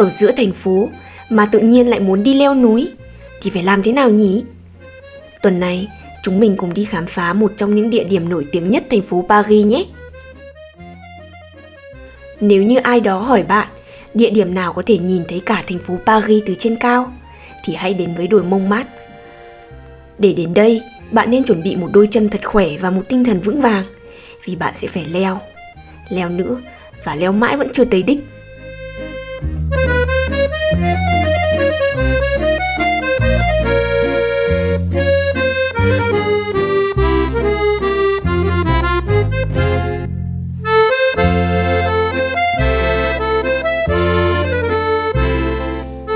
ở giữa thành phố mà tự nhiên lại muốn đi leo núi, thì phải làm thế nào nhỉ? Tuần này, chúng mình cùng đi khám phá một trong những địa điểm nổi tiếng nhất thành phố Paris nhé! Nếu như ai đó hỏi bạn địa điểm nào có thể nhìn thấy cả thành phố Paris từ trên cao, thì hãy đến với đồi Montmartre. Để đến đây, bạn nên chuẩn bị một đôi chân thật khỏe và một tinh thần vững vàng, vì bạn sẽ phải leo nữa và leo mãi vẫn chưa tới đích.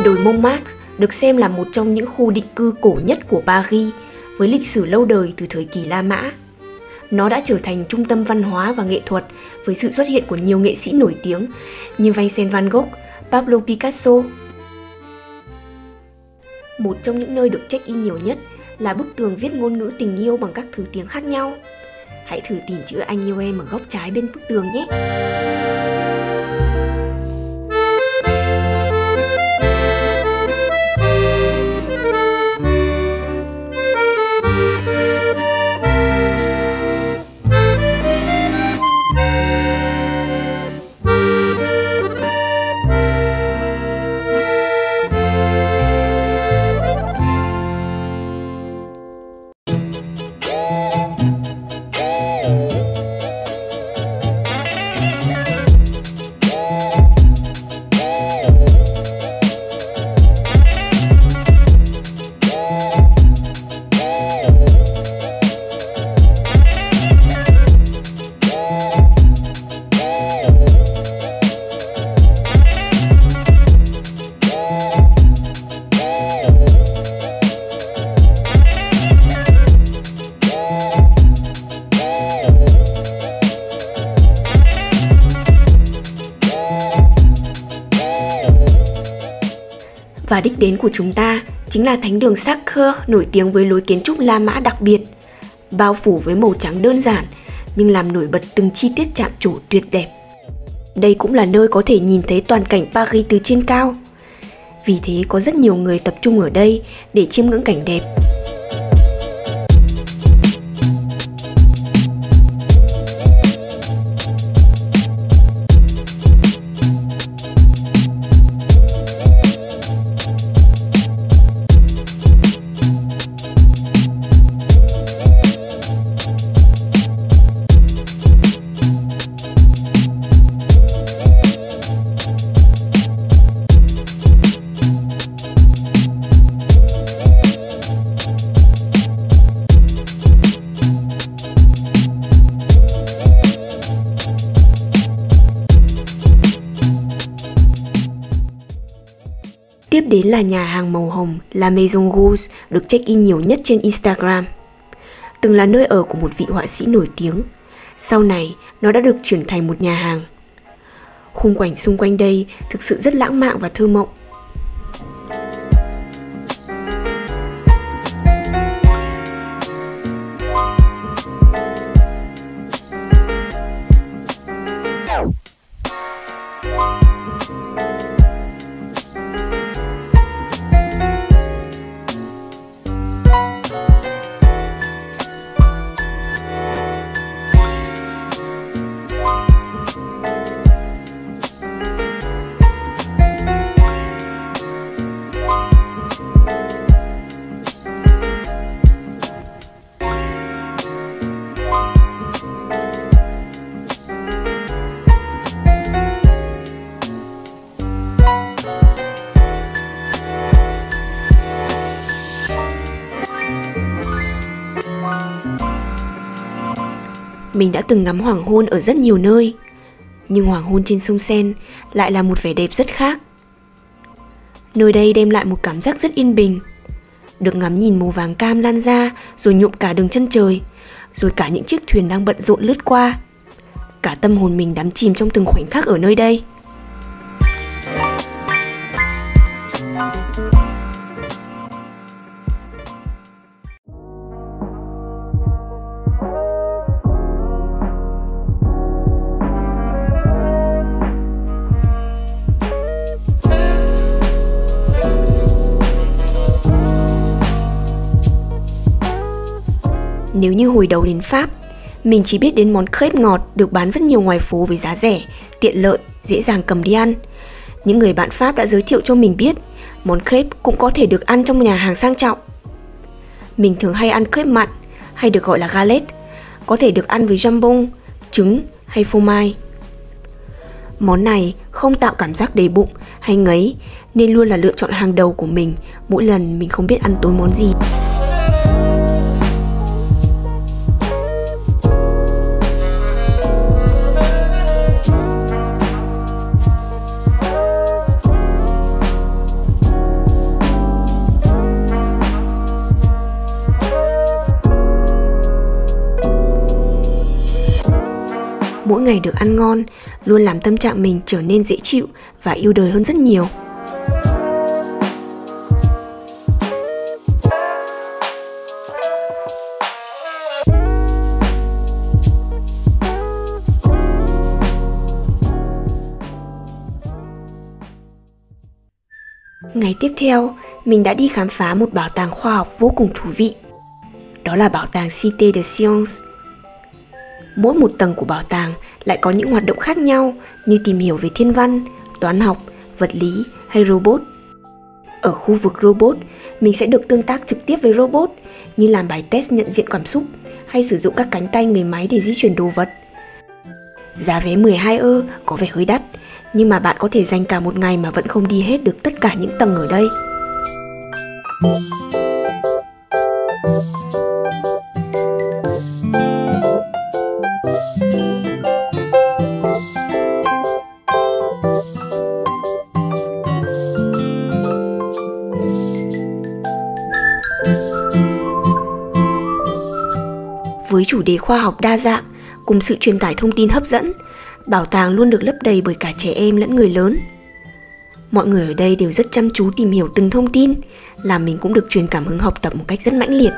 Đồi Montmartre được xem là một trong những khu định cư cổ nhất của Paris, với lịch sử lâu đời từ thời kỳ La Mã. Nó đã trở thành trung tâm văn hóa và nghệ thuật với sự xuất hiện của nhiều nghệ sĩ nổi tiếng như Vincent van Gogh, Pablo Picasso. Một trong những nơi được check-in nhiều nhất là bức tường viết ngôn ngữ tình yêu bằng các thứ tiếng khác nhau. Hãy thử tìm chữ Anh yêu em ở góc trái bên bức tường nhé! Và đích đến của chúng ta chính là thánh đường Sacré, nổi tiếng với lối kiến trúc La Mã đặc biệt, bao phủ với màu trắng đơn giản nhưng làm nổi bật từng chi tiết chạm trổ tuyệt đẹp. Đây cũng là nơi có thể nhìn thấy toàn cảnh Paris từ trên cao. Vì thế có rất nhiều người tập trung ở đây để chiêm ngưỡng cảnh đẹp. Tiếp đến là nhà hàng màu hồng La Maison Rouge, được check-in nhiều nhất trên Instagram. Từng là nơi ở của một vị họa sĩ nổi tiếng, sau này nó đã được chuyển thành một nhà hàng. Khung cảnh xung quanh đây thực sự rất lãng mạn và thơ mộng. Mình đã từng ngắm hoàng hôn ở rất nhiều nơi, nhưng hoàng hôn trên sông Seine lại là một vẻ đẹp rất khác. Nơi đây đem lại một cảm giác rất yên bình, được ngắm nhìn màu vàng cam lan ra rồi nhuộm cả đường chân trời, rồi cả những chiếc thuyền đang bận rộn lướt qua. Cả tâm hồn mình đắm chìm trong từng khoảnh khắc ở nơi đây. Nếu như hồi đầu đến Pháp, mình chỉ biết đến món crepe ngọt được bán rất nhiều ngoài phố với giá rẻ, tiện lợi, dễ dàng cầm đi ăn. Những người bạn Pháp đã giới thiệu cho mình biết món crepe cũng có thể được ăn trong nhà hàng sang trọng. Mình thường hay ăn crepe mặn, hay được gọi là galette, có thể được ăn với jambon, trứng hay phô mai. Món này không tạo cảm giác đầy bụng hay ngấy nên luôn là lựa chọn hàng đầu của mình mỗi lần mình không biết ăn tối món gì. Mỗi ngày được ăn ngon luôn làm tâm trạng mình trở nên dễ chịu và yêu đời hơn rất nhiều. Ngày tiếp theo, mình đã đi khám phá một bảo tàng khoa học vô cùng thú vị. Đó là bảo tàng Cité de Science. Mỗi một tầng của bảo tàng lại có những hoạt động khác nhau như tìm hiểu về thiên văn, toán học, vật lý hay robot. Ở khu vực robot, mình sẽ được tương tác trực tiếp với robot như làm bài test nhận diện cảm xúc hay sử dụng các cánh tay người máy để di chuyển đồ vật. Giá vé 12 ơ có vẻ hơi đắt, nhưng mà bạn có thể dành cả một ngày mà vẫn không đi hết được tất cả những tầng ở đây. Với chủ đề khoa học đa dạng cùng sự truyền tải thông tin hấp dẫn, bảo tàng luôn được lấp đầy bởi cả trẻ em lẫn người lớn. Mọi người ở đây đều rất chăm chú tìm hiểu từng thông tin, làm mình cũng được truyền cảm hứng học tập một cách rất mãnh liệt.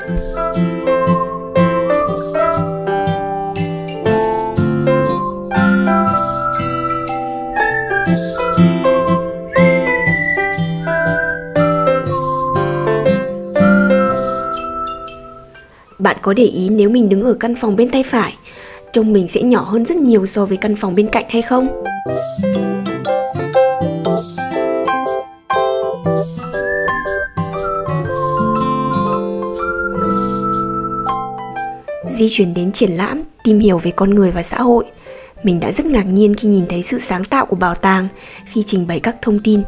Bạn có để ý nếu mình đứng ở căn phòng bên tay phải, trông mình sẽ nhỏ hơn rất nhiều so với căn phòng bên cạnh hay không? Di chuyển đến triển lãm, tìm hiểu về con người và xã hội, mình đã rất ngạc nhiên khi nhìn thấy sự sáng tạo của bảo tàng khi trình bày các thông tin.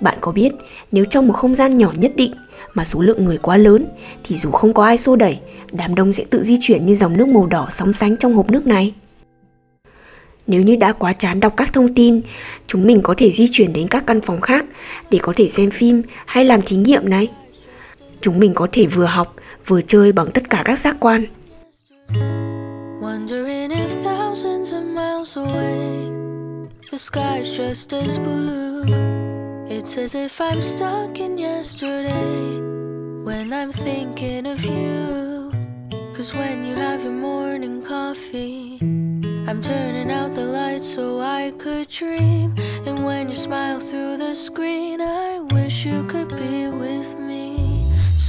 Bạn có biết, nếu trong một không gian nhỏ nhất định mà số lượng người quá lớn thì dù không có ai xô đẩy, đám đông sẽ tự di chuyển như dòng nước màu đỏ sóng sánh trong hộp nước này. Nếu như đã quá chán đọc các thông tin, chúng mình có thể di chuyển đến các căn phòng khác để có thể xem phim hay làm thí nghiệm này. Chúng mình có thể vừa học, vừa chơi bằng tất cả các giác quan. Wondering if thousands of miles away, the sky's just as blue. It's as if I'm stuck in yesterday when I'm thinking of you. 'Cause when you have your morning coffee, I'm turning out the lights so I could dream. And when you smile through the screen, I wish you could be with me.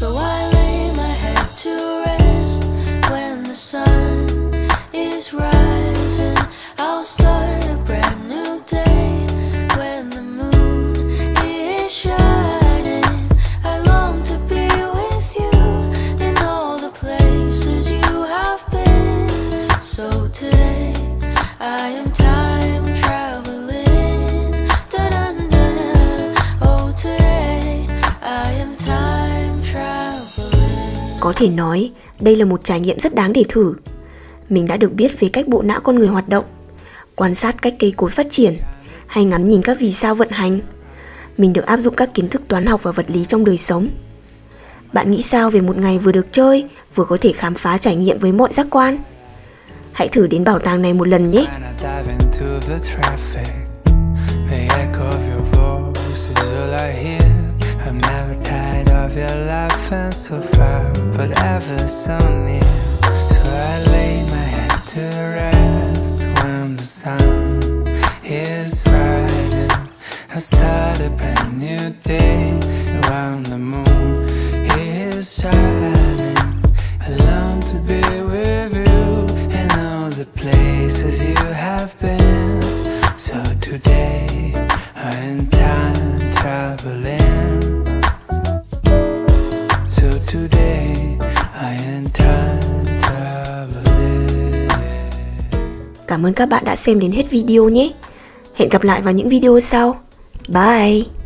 So I lay my head to rest when the sun is rising. I'll start a brand new day when the moon is shining. I long to be with you in all the places you have been. So today I am time traveling. Da-dun-da-da. Oh, today I am time traveling. Có thể nói, đây là một trải nghiệm rất đáng để thử. Mình đã được biết về cách bộ não con người hoạt động, quan sát cách cây cối phát triển, hay ngắm nhìn các vì sao vận hành. Mình được áp dụng các kiến thức toán học và vật lý trong đời sống. Bạn nghĩ sao về một ngày vừa được chơi, vừa có thể khám phá trải nghiệm với mọi giác quan? Hãy thử đến bảo tàng này một lần nhé! To rest when the sun is rising. I start a brand new day around the moon is shining. I long to be places you have been. So today I am time traveling. So today I am time traveling. Cảm ơn các bạn đã xem đến hết video nhé. Hẹn gặp lại vào những video sau. Bye!